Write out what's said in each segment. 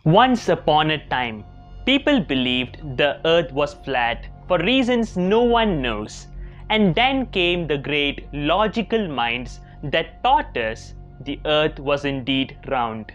Once upon a time, people believed the earth was flat for reasons no one knows. And then came the great logical minds that taught us the earth was indeed round.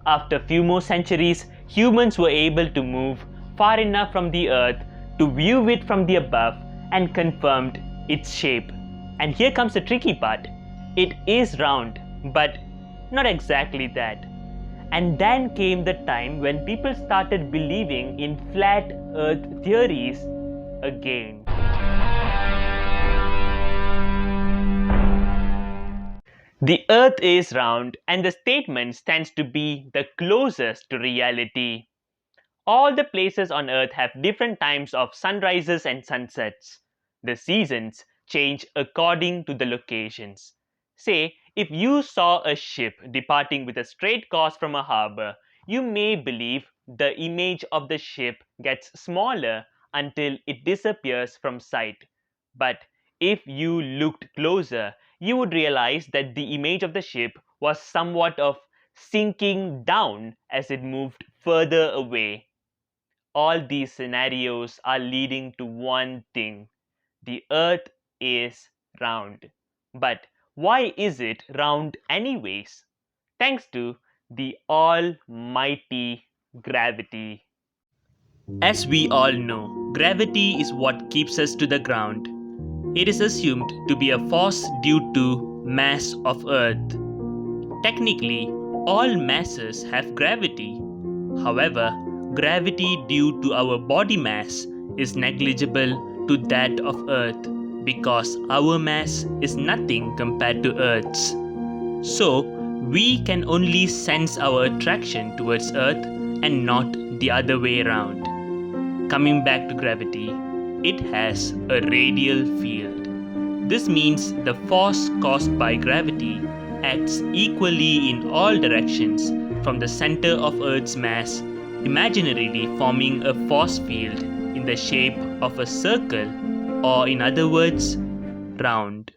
After a few more centuries, humans were able to move far enough from the earth to view it from the above and confirmed its shape. And here comes the tricky part. It is round, but not exactly that. And then came the time when people started believing in flat earth theories again. The earth is round, and the statement stands to be the closest to reality. All the places on earth have different times of sunrises and sunsets. The seasons change according to the locations. Say, if you saw a ship departing with a straight course from a harbor, you may believe the image of the ship gets smaller until it disappears from sight. But if you looked closer, you would realize that the image of the ship was somewhat of sinking down as it moved further away. All these scenarios are leading to one thing: the earth is round. But why is it round anyways? Thanks to the almighty gravity. As we all know, gravity is what keeps us to the ground. It is assumed to be a force due to mass of earth. Technically, all masses have gravity. However, gravity due to our body mass is negligible to that of Earth because our mass is nothing compared to Earth's. So, we can only sense our attraction towards Earth and not the other way around. Coming back to gravity, it has a radial field. This means the force caused by gravity acts equally in all directions from the center of Earth's mass, imaginarily forming a force field in the shape of a circle, or in other words, round.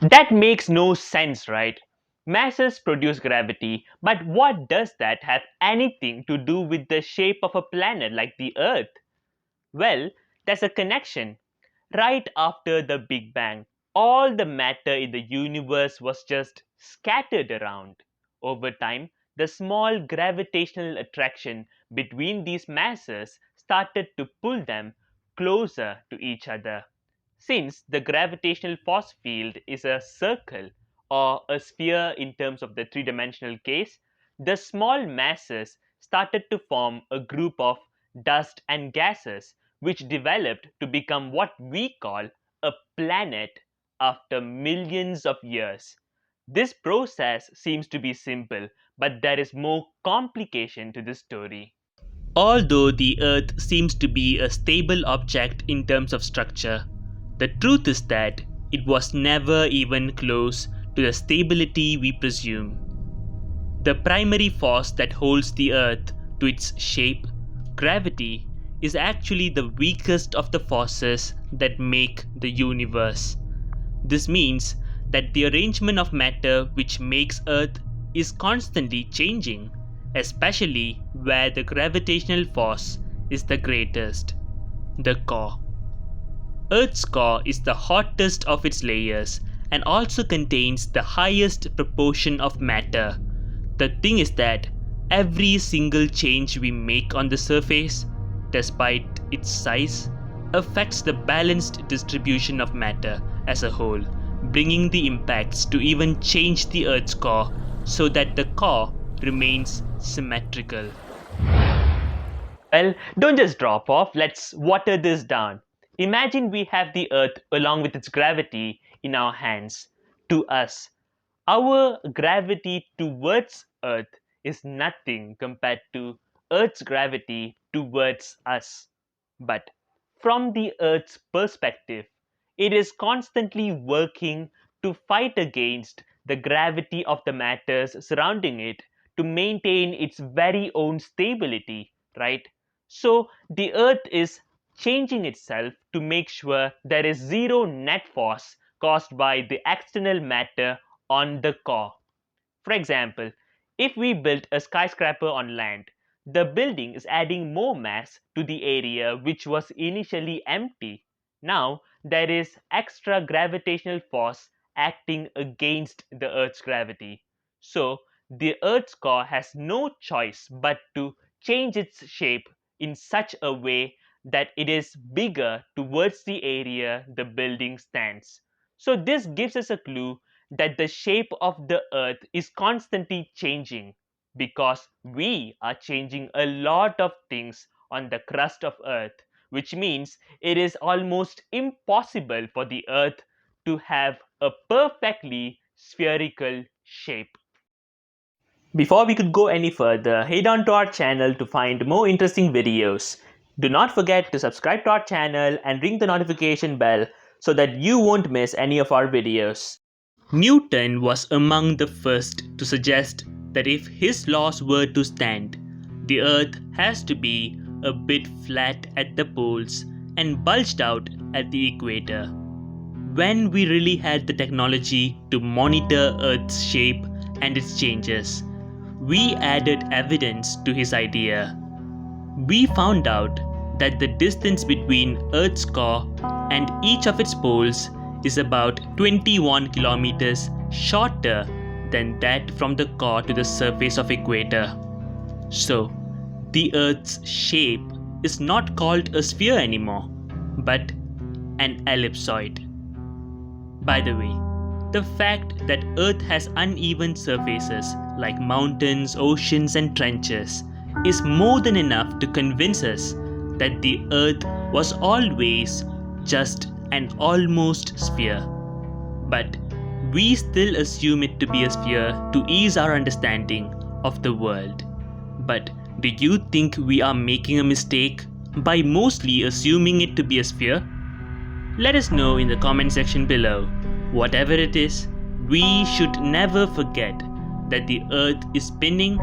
That makes no sense, right? Masses produce gravity, but what does that have anything to do with the shape of a planet like the Earth? Well, there's a connection. Right after the Big Bang, all the matter in the universe was just scattered around. Over time, the small gravitational attraction between these masses started to pull them closer to each other. Since the gravitational force field is a circle or a sphere in terms of the three dimensional case, the small masses started to form a group of dust and gases which developed to become what we call a planet after millions of years. This process seems to be simple, but there is more complication to this story. Although the Earth seems to be a stable object in terms of structure, the truth is that it was never even close to the stability we presume. The primary force that holds the Earth to its shape, gravity, is actually the weakest of the forces that make the universe. This means that the arrangement of matter which makes Earth is constantly changing, especially where the gravitational force is the greatest, the core. Earth's core is the hottest of its layers and also contains the highest proportion of matter. The thing is that every single change we make on the surface, despite its size, affects the balanced distribution of matter as a whole, bringing the impacts to even change the Earth's core so that the core remains symmetrical. Well, don't just drop off, let's water this down. Imagine we have the Earth along with its gravity in our hands. To us, our gravity towards Earth is nothing compared to Earth's gravity towards us. But from the Earth's perspective, it is constantly working to fight against the gravity of the matters surrounding it to maintain its very own stability, right? So the Earth is changing itself to make sure there is zero net force caused by the external matter on the core. For example, If we built a skyscraper on land, the building is adding more mass to the area which was initially empty. Now there is extra gravitational force acting against the Earth's gravity. So the Earth's core has no choice but to change its shape in such a way that it is bigger towards the area the building stands. So this gives us a clue that the shape of the earth is constantly changing because we are changing a lot of things on the crust of earth, which means it is almost impossible for the earth to have a perfectly spherical shape. Before we could go any further, head on to our channel to find more interesting videos. Do not forget to subscribe to our channel and ring the notification bell so that you won't miss any of our videos. Newton was among the first to suggest that if his laws were to stand, the earth has to be a bit flat at the poles and bulged out at the equator. When we really had the technology to monitor Earth's shape and its changes, we added evidence to his idea. We found out that the distance between Earth's core and each of its poles is about 21 kilometers shorter than that from the core to the surface of equator. So, the Earth's shape is not called a sphere anymore, but an ellipsoid. By the way, the fact that Earth has uneven surfaces like mountains, oceans, and trenches is more than enough to convince us that the Earth was always just an almost sphere. But we still assume it to be a sphere to ease our understanding of the world. But do you think we are making a mistake by mostly assuming it to be a sphere? Let us know in the comment section below. Whatever it is, we should never forget that the Earth is spinning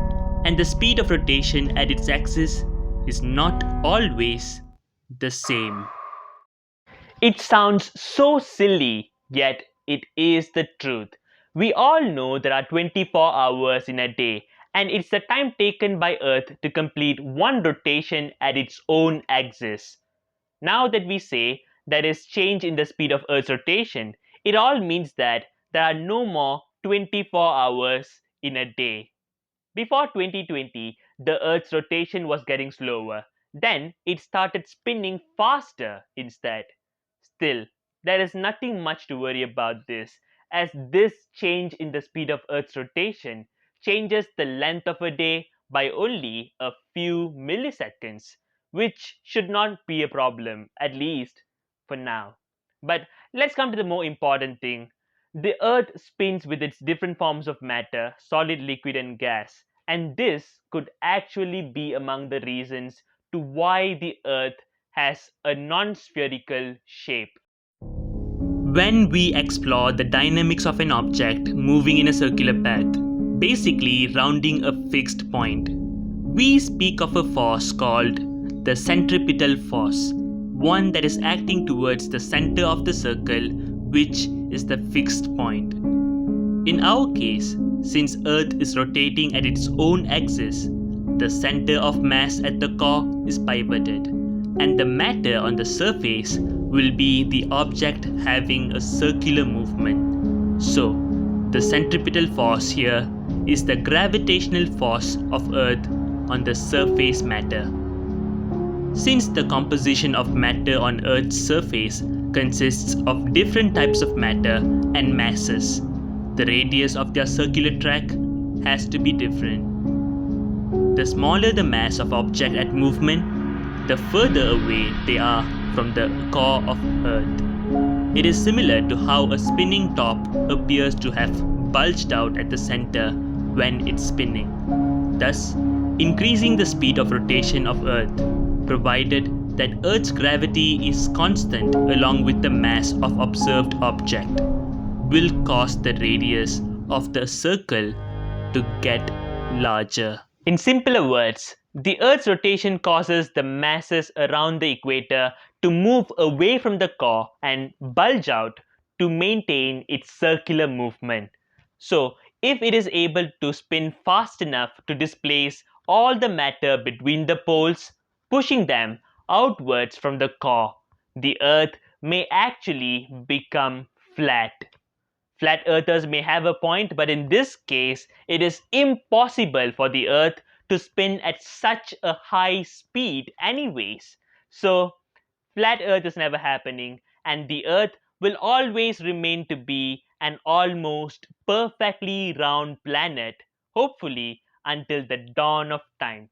and the speed of rotation at its axis is not always the same. It sounds so silly, yet it is the truth. We all know there are 24 hours in a day, and it's the time taken by Earth to complete one rotation at its own axis. Now that we say there is change in the speed of Earth's rotation, it all means that there are no more 24 hours in a day. Before 2020, the Earth's rotation was getting slower. Then it started spinning faster instead. Still, there is nothing much to worry about this, as this change in the speed of Earth's rotation changes the length of a day by only a few milliseconds, which should not be a problem, at least for now. But let's come to the more important thing. The Earth spins with its different forms of matter, solid, liquid, and gas, and this could actually be among the reasons to why the Earth has a non-spherical shape. When we explore the dynamics of an object moving in a circular path, basically rounding a fixed point, we speak of a force called the centripetal force, one that is acting towards the center of the circle, which is the fixed point. In our case, since Earth is rotating at its own axis, the center of mass at the core is pivoted, and the matter on the surface will be the object having a circular movement. So, the centripetal force here is the gravitational force of Earth on the surface matter. Since the composition of matter on Earth's surface consists of different types of matter and masses, the radius of their circular track has to be different. The smaller the mass of object at movement, the further away they are from the core of Earth. It is similar to how a spinning top appears to have bulged out at the center when it's spinning, thus increasing the speed of rotation of Earth, provided that Earth's gravity is constant along with the mass of observed object, will cause the radius of the circle to get larger. In simpler words, the Earth's rotation causes the masses around the equator to move away from the core and bulge out to maintain its circular movement. So, If it is able to spin fast enough to displace all the matter between the poles, pushing them outwards from the core, the Earth may actually become flat. Flat earthers may have a point, but in this case, it is impossible for the Earth to spin at such a high speed, anyways. So, flat Earth is never happening, and the Earth will always remain to be an almost perfectly round planet, hopefully until the dawn of time.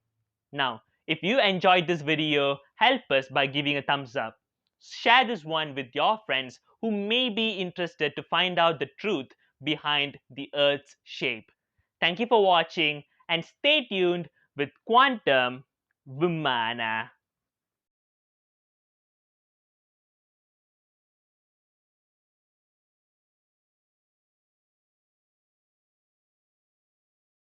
Now, if you enjoyed this video, help us by giving a thumbs up. Share this one with your friends who may be interested to find out the truth behind the Earth's shape. Thank you for watching and stay tuned with Quantum Vimana.